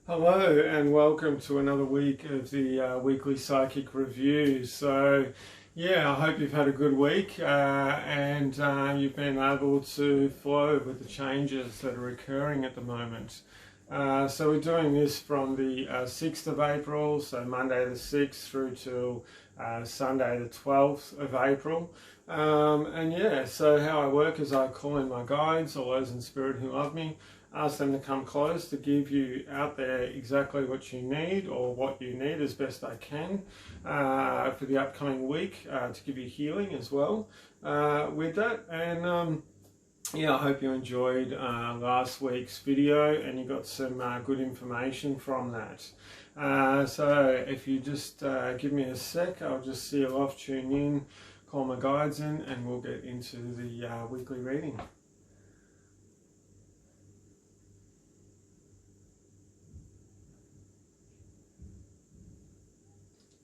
Hello and welcome to another week of the weekly psychic review. I hope you've had a good week and you've been able to flow with the changes that are occurring at the moment. We're doing this from the 6th of April, so Monday the 6th through to Sunday the 12th of April. So how I work is I call in my guides, all those in spirit who love me, ask them to come close to give you out there exactly what you need or what you need as best I can for the upcoming week to give you healing as well with that. I hope you enjoyed last week's video and you got some good information from that. So if you just give me a sec, I'll just seal off, tune in, call my guides in, and we'll get into the weekly reading.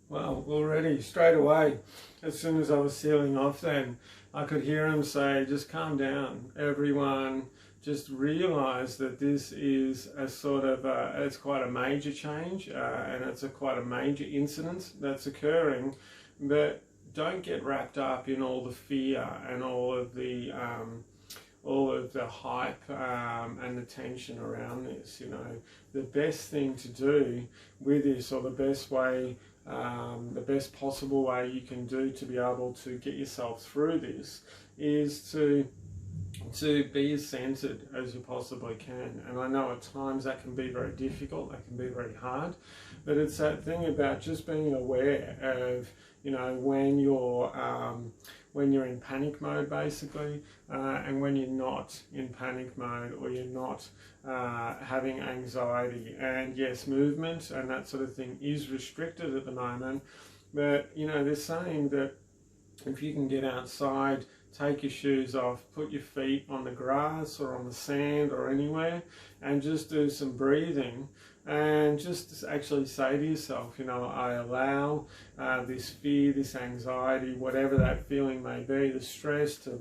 Well, already, straight away, as soon as I was sealing off then, I could hear him say, just calm down, everyone, just realise that this is a sort of, it's quite a major change and it's quite a major incident that's occurring, but don't get wrapped up in all the fear and all of the hype and the tension around this. You know, the best thing to do with this, or the best way, the best possible way you can do to be able to get yourself through this is to be as centered as you possibly can. And I know at times that can be very difficult, that can be very hard, but it's that thing about just being aware of, you know, when you're in panic mode basically, and when you're not in panic mode, or you're not having anxiety. And yes, movement and that sort of thing is restricted at the moment, but you know, they're saying that if you can get outside, take your shoes off, put your feet on the grass or on the sand or anywhere, and just do some breathing, and just actually say to yourself, you know, I allow this fear, this anxiety, whatever that feeling may be, the stress to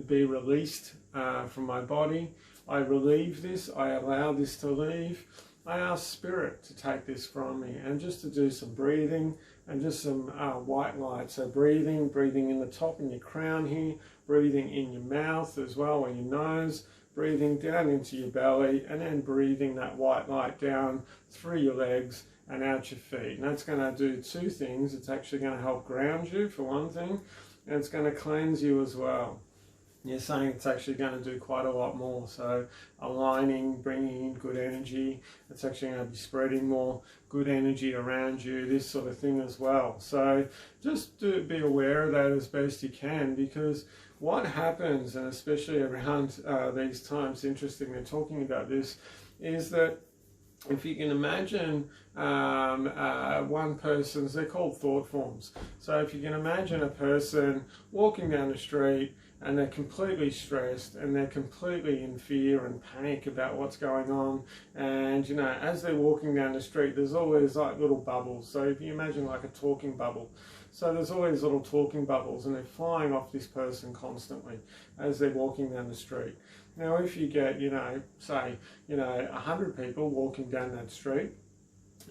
be released from my body. I relieve this, I allow this to leave. I ask Spirit to take this from me, and just to do some breathing and just some white light. So breathing in the top in your crown here, breathing in your mouth as well, or your nose, breathing down into your belly, and then breathing that white light down through your legs and out your feet. And that's going to do two things. It's actually going to help ground you for one thing, and it's going to cleanse you as well. You're saying it's actually going to do quite a lot more. So aligning, bringing in good energy, it's actually going to be spreading more good energy around you, this sort of thing as well. So just be aware of that as best you can, because what happens, and especially around these times, interesting they're talking about this, is that if you can imagine one person's, they're called thought forms. So if you can imagine a person walking down the street and they're completely stressed and they're completely in fear and panic about what's going on, and you know, as they're walking down the street, there's always like little bubbles. So if you imagine like a talking bubble, so there's always little talking bubbles, and they're flying off this person constantly as they're walking down the street. Now, if you get, you know, say, you know, 100 people walking down that street,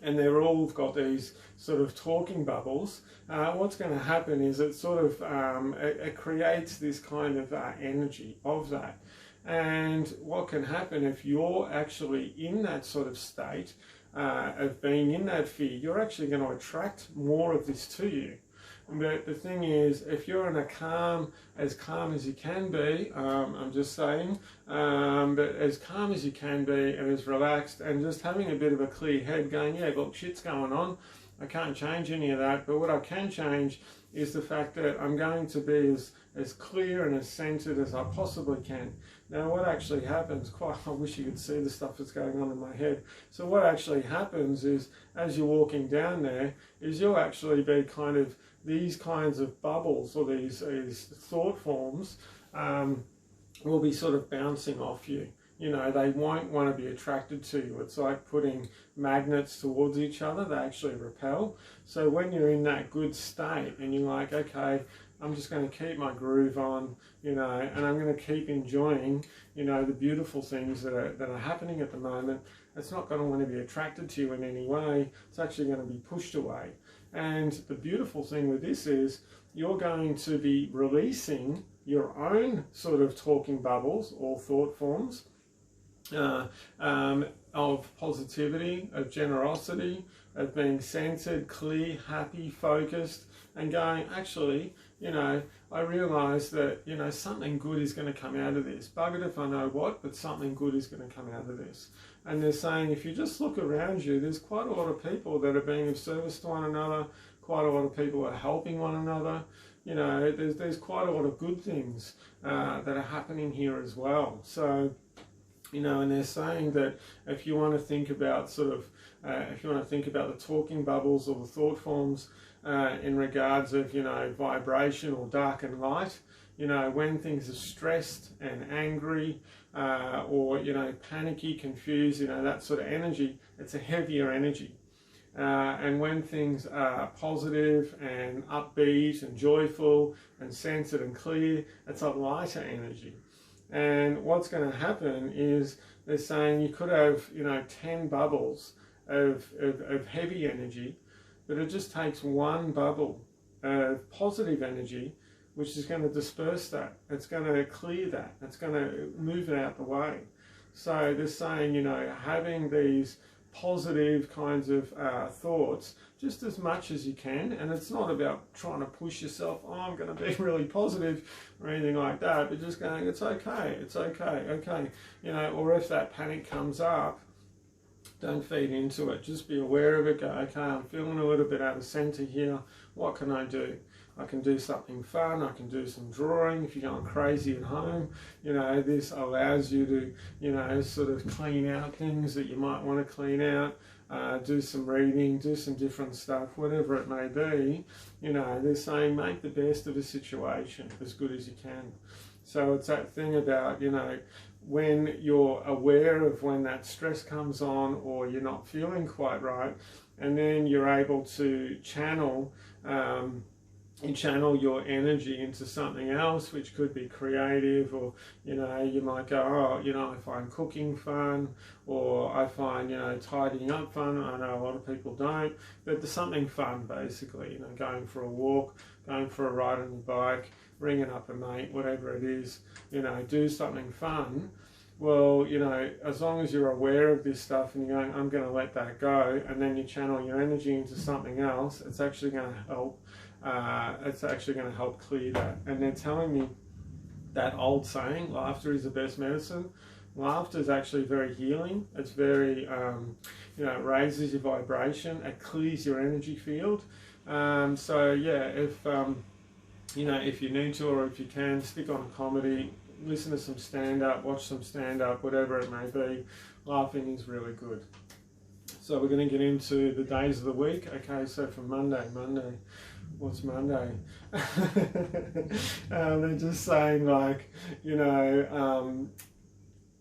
and they're all got these sort of talking bubbles, what's going to happen is it sort of it creates this kind of energy of that. And what can happen if you're actually in that sort of state of being in that fear, you're actually going to attract more of this to you. But the thing is, if you're in a calm as you can be, I'm just saying, but as calm as you can be and as relaxed, and just having a bit of a clear head going, yeah, look, shit's going on, I can't change any of that, but what I can change is the fact that I'm going to be as clear and as centered as I possibly can. Now, what actually happens, I wish you could see the stuff that's going on in my head. So what actually happens is, as you're walking down there, is you'll actually be kind of, these kinds of bubbles, or these thought forms will be sort of bouncing off you. You know, they won't want to be attracted to you. It's like putting magnets towards each other. They actually repel. So when you're in that good state and you're like, okay, I'm just going to keep my groove on, you know, and I'm going to keep enjoying, you know, the beautiful things that are happening at the moment. It's not going to want to be attracted to you in any way. It's actually going to be pushed away. And the beautiful thing with this is you're going to be releasing your own sort of talking bubbles or thought forms of positivity, of generosity, of being centered, clear, happy, focused, and going, actually, you know, I realise that, you know, something good is going to come out of this. Buggered if I know what, but something good is going to come out of this. And they're saying, if you just look around you, there's quite a lot of people that are being of service to one another, quite a lot of people are helping one another. You know, there's quite a lot of good things that are happening here as well. So, you know, and they're saying that if you want to think about sort of, if you want to think about the talking bubbles or the thought forms in regards of, you know, vibration or dark and light, you know, when things are stressed and angry or, you know, panicky, confused, you know, that sort of energy, it's a heavier energy. And when things are positive and upbeat and joyful and centered and clear, it's a lighter energy. And what's going to happen is they're saying you could have, you know, 10 bubbles of heavy energy, but it just takes one bubble of positive energy, which is going to disperse that. It's going to clear that. It's going to move it out the way. So they're saying, you know, having these positive kinds of thoughts just as much as you can, and it's not about trying to push yourself, oh, I'm going to be really positive or anything like that, but just going, it's okay, okay, you know. Or if that panic comes up, don't feed into it, just be aware of it. Go, okay, I'm feeling a little bit out of center here, what can I do? I can do something fun, I can do some drawing. If you're going crazy at home, you know, this allows you to, you know, sort of clean out things that you might want to clean out, do some reading, do some different stuff, whatever it may be. You know, they're saying make the best of a situation as good as you can. So it's that thing about, you know, when you're aware of when that stress comes on or you're not feeling quite right, and then you're able to channel your energy into something else, which could be creative, or, you know, you might go, oh, you know, I find cooking fun, or I find, you know, tidying up fun. I know a lot of people don't, but there's something fun, basically, you know, going for a walk, going for a ride on your bike, ringing up a mate, whatever it is, you know, do something fun. Well, you know, as long as you're aware of this stuff and you're going, I'm going to let that go, and then you channel your energy into something else, it's actually going to help. It's actually going to help clear that. And they're telling me that old saying, laughter is the best medicine. Laughter is actually very healing. It's very, you know, it raises your vibration. It clears your energy field. So yeah, if you know, if you need to, or if you can, stick on a comedy, listen to some stand-up, watch some stand-up, whatever it may be. Laughing is really good. So we're going to get into the days of the week. Okay, so for Monday, what's Monday? They're just saying, like, you know,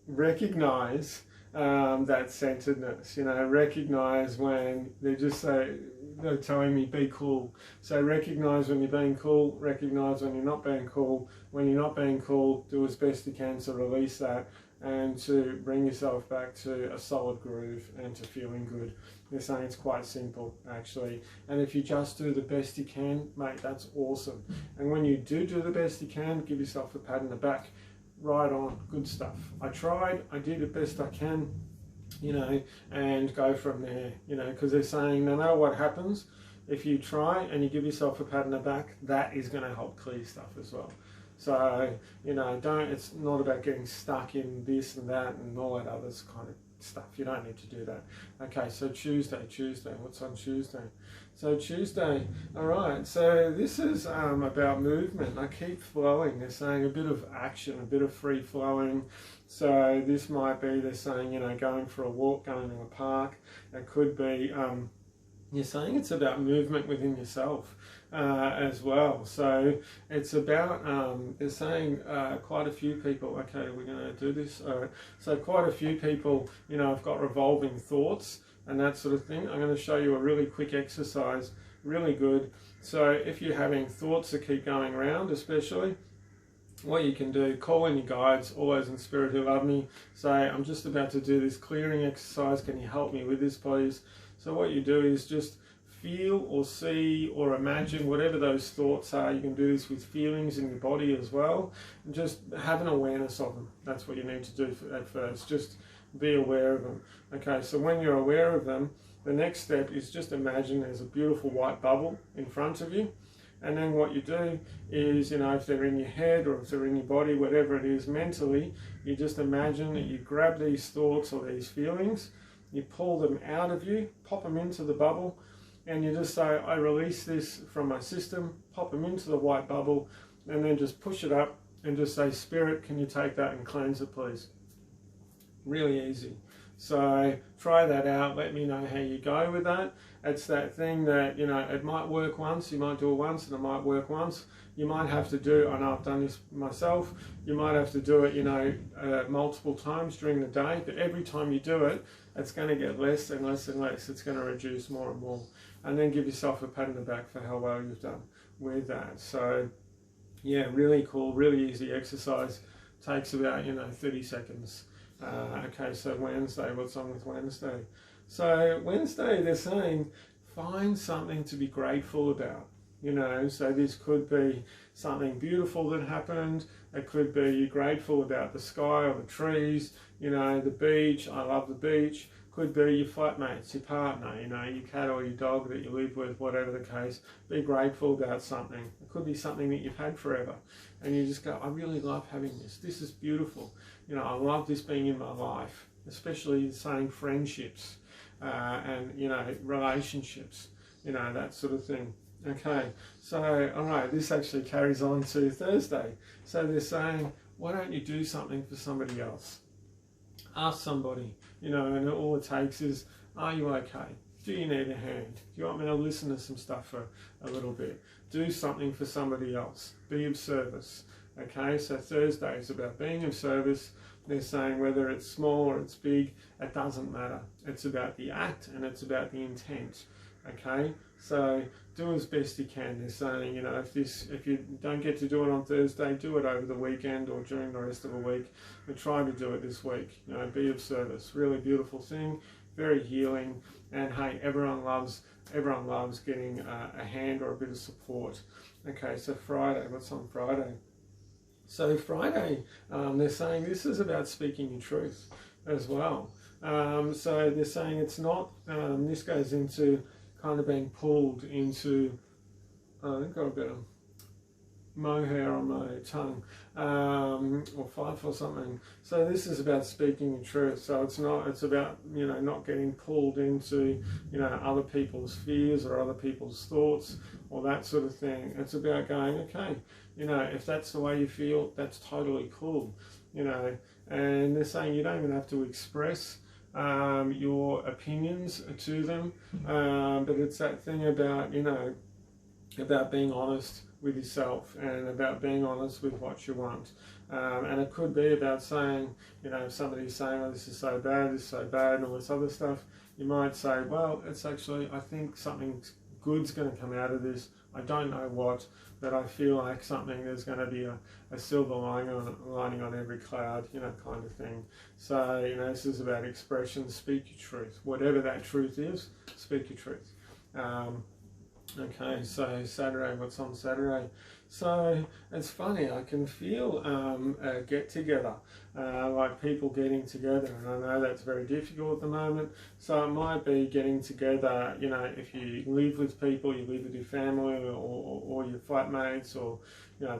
recognize that centeredness, you know, recognize when they just say, they're telling me be cool. So recognize when you're being cool, recognize when you're not being cool. When you're not being cool, do as best you can to release that and to bring yourself back to a solid groove and to feeling good. They're saying it's quite simple, actually. And if you just do the best you can, mate, that's awesome. And when you do the best you can, give yourself a pat on the back. Right on, good stuff. I tried, I did the best I can, you know, and go from there, you know, because they're saying no matter what happens, if you try and you give yourself a pat on the back, that is going to help clear stuff as well. So, you know, it's not about getting stuck in this and that and all that other kind of stuff. You don't need to do that. Okay, so Tuesday, what's on Tuesday? So Tuesday, all right, so this is about movement. I keep flowing. They're saying a bit of action, a bit of free flowing. So this might be, they're saying, you know, going for a walk, going to a park. It could be, you're saying it's about movement within yourself as well. So it's about, they're saying quite a few people, okay, we're going to do this. So quite a few people, you know, have got revolving thoughts and that sort of thing. I'm going to show you a really quick exercise really good. So if you're having thoughts that keep going around, especially, what you can do, call in your guides, all those in spirit who love me, say, I'm just about to do this clearing exercise, can you help me with this, please? So what you do is just feel or see or imagine whatever those thoughts are. You can do this with feelings in your body as well, and just have an awareness of them. That's what you need to do at first, just be aware of them. Okay, so when you're aware of them, the next step is just imagine there's a beautiful white bubble in front of you. And then what you do is, if they're in your head or if they're in your body, whatever it is mentally, you just imagine that you grab these thoughts or these feelings, you pull them out of you, pop them into the bubble, and you just say, I release this from my system, pop them into the white bubble, and then just push it up and just say, Spirit, can you take that and cleanse it, please? Really easy. So try that out, let me know how you go with that. It's that thing that, it might work once, you might do it once and it might work once. You might have to do, I know I've done this myself, you might have to do it, multiple times during the day, but every time you do it, it's going to get less and less and less. It's going to reduce more and more. And then give yourself a pat on the back for how well you've done with that. So yeah, really cool, really easy exercise. Takes about, 30 seconds. Okay, so Wednesday, what's on with Wednesday? So Wednesday, they're saying, find something to be grateful about. So this could be something beautiful that happened. It could be you're grateful about the sky or the trees, the beach. I love the beach. Could be your flatmates, your partner, your cat or your dog that you live with, whatever the case. Be grateful about something. It could be something that you've had forever. And you just go, I really love having this. This is beautiful. I love this being in my life, especially saying friendships and, relationships, that sort of thing. Okay, so, all right, this actually carries on to Thursday. So they're saying, why don't you do something for somebody else? Ask somebody, and all it takes is, are you okay? Do you need a hand? Do you want me to listen to some stuff for a little bit? Do something for somebody else. Be of service. Okay, so Thursday is about being of service. They're saying whether it's small or it's big, it doesn't matter. It's about the act and it's about the intent. Okay, so do as best you can. They're saying, if you don't get to do it on Thursday, do it over the weekend or during the rest of the week, but try to do it this week. Be of service. Really beautiful thing, very healing, and hey, everyone loves getting a hand or a bit of support. Okay, so Friday, what's on Friday? So Friday, they're saying this is about speaking your truth as well. So they're saying it's not, this goes into kind of being pulled into, I've got a bit of mohair on my tongue, or fluff or something. So this is about speaking the truth. So it's about, not getting pulled into, other people's fears or other people's thoughts or that sort of thing. It's about going, okay, if that's the way you feel, that's totally cool, and they're saying you don't even have to express your opinions to them, but it's that thing about, about being honest with yourself and about being honest with what you want. And it could be about saying, if somebody's saying, oh, this is so bad, and all this other stuff, you might say, well, it's actually, I think something good's going to come out of this. I don't know what, but I feel like there's going to be a silver lining on every cloud, kind of thing. So, this is about expression. Speak your truth. Whatever that truth is, speak your truth. Okay, so Saturday, what's on Saturday? So it's funny, I can feel a get-together, like people getting together, and I know that's very difficult at the moment, so it might be getting together, if you live with people, you live with your family or your flatmates or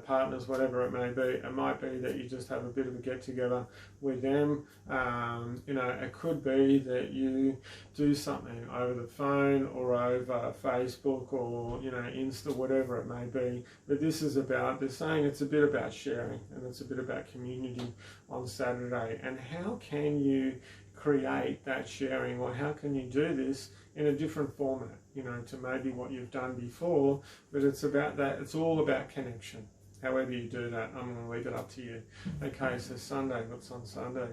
partners, whatever it may be. It might be that you just have a bit of a get-together with them. It could be that you do something over the phone or over Facebook or Insta, whatever it may be. But this is about, they're saying it's a bit about sharing and it's a bit about community on Saturday. And how can you create that sharing, or how can you do this in a different format, to maybe what you've done before? But it's about that, it's all about connection. However you do that, I'm going to leave it up to you. Okay, so Sunday, what's on Sunday?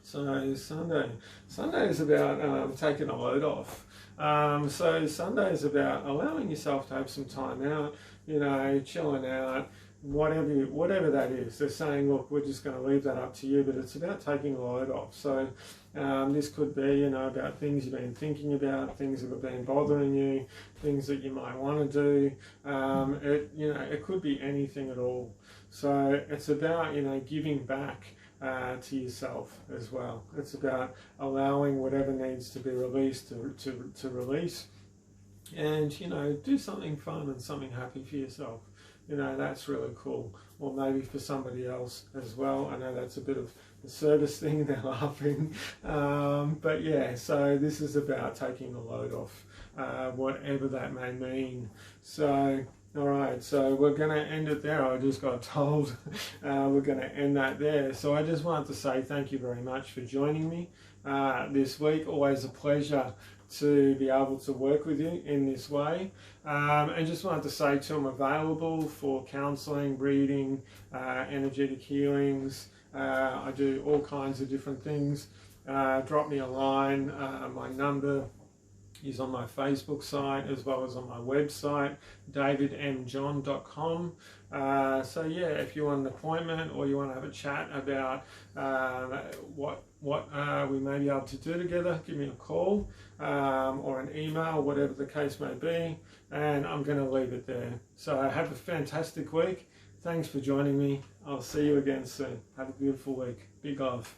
So Sunday is about taking a load off. So Sunday is about allowing yourself to have some time out, you know, chilling out, whatever that is. They're saying, look, we're just going to leave that up to you, but it's about taking a load off. So this could be, you know, about things you've been thinking about, things that have been bothering you, things that you might want to do. You know, it could be anything at all. So it's about, you know, giving back to yourself as well. It's about allowing whatever needs to be released to release, and, you know, do something fun and something happy for yourself. You know, that's really cool. Or maybe for somebody else as well. I know that's a bit of the service thing, they're laughing. But yeah, so this is about taking the load off, whatever that may mean. So, all right, so we're going to end it there. I just got told we're going to end that there. So I just wanted to say thank you very much for joining me this week. Always a pleasure to be able to work with you in this way. And just wanted to say too, I'm available for counselling, reading, energetic healings. I do all kinds of different things. Drop me a line. My number is on my Facebook site as well as on my website, davidmjohn.com. So yeah, if you want an appointment or you want to have a chat about what we may be able to do together, give me a call or an email, whatever the case may be, and I'm going to leave it there. So have a fantastic week. Thanks for joining me. I'll see you again soon. Have a beautiful week. Big love.